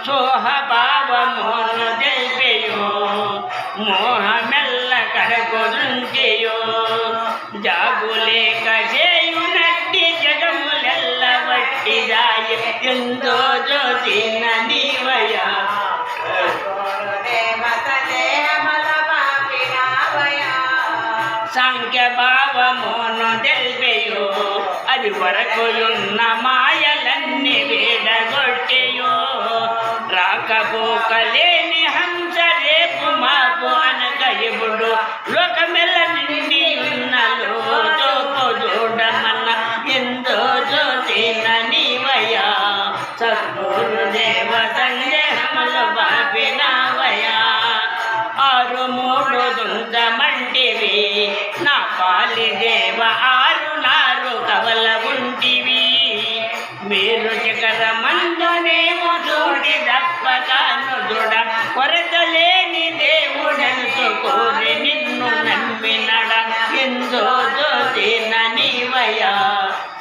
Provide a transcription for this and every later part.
సోహ భావమును తెలిపెయో మోహమెల్ల కడకొదుంచెయో జాగులేక చేయునట్టి జగములెల్ల వట్టి దాయి ఎందో జ్యోతిన నీవయా సాంఖ్య భావమును తెలిపెయో అది వరకుయున్న మాయలన్నీ వేడగొట్టెయో రాకపోకలేని హంస రేపు మాపు అనక ఎప్పుడు లోకమెల్ల నిండి ఉన్న లోజోపు చూడమన్న ఎందో జ్యోతిన నీవయా సద్గురుదేవ సందేహములు బాపినావయా ఆరు మూడు దుంతమంటివి నా పాలి దేవ ఆరు నారు కవల ఉంటివి మీరు శిఖర మందునేమో చూడి దప్పకాను దృఢ కొరత లేని దేవుడనుతో కోరి నిన్ను నమ్మినడ ఎందో జ్యోతిన నీవయా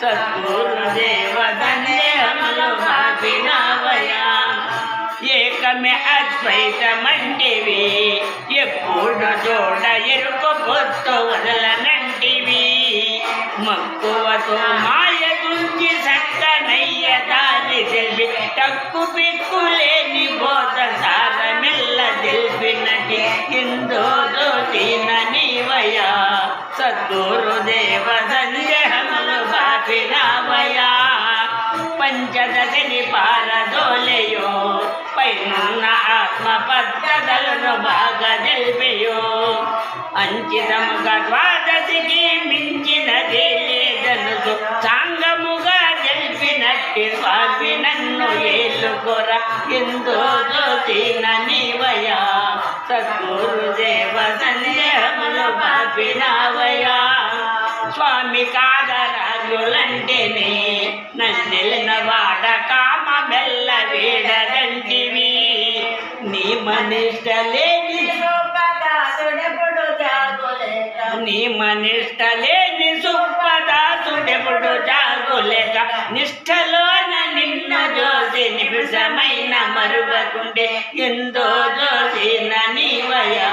సద్గురుదేవ సందేహములు బాపినావయా ఏకమే అద్వైతమంటివి ఎప్పుడు చూడ ఎరుకు పొత్తు వదలనంటివి మక్కువతో మాయ గుంచి సక్కనయ్య దారి తెలిపి తక్కు పిక్కులేని బోధ సారమెల్ల తెలిపినటి ఎందో జ్యోతిన నీవయా సద్గురుదేవ సందేహములు బాపినావయా పంచదశని పారదోలెయో పైనున్న ఆత్మ పద్ధతులను బాగా తెలిపెయో అంకితముగా ద్వాదశికి మించినదే లేదనుకు సాంగముగా తెలిపినట్టి స్వామి నన్ను ఏలుకొర ఎందో జ్యోతిన నీవయా సద్గురుదేవ సందేహములు బాపినావయా స్వామి కాదరాజులంటేనే నన్నెలిన వాడ కామ బెల్ల వేడదంటివి నీ మనిష్టలేని సుప్పదాసుడెప్పుడు జాగులేక నిష్ఠలోన నిన్ను జోసి నిమిషమైన మరువకుండే ఎందో జ్యోతిన నీవయా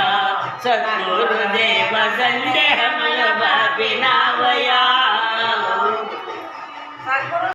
సద్గురుదేవ సందేహములు బాపినావయా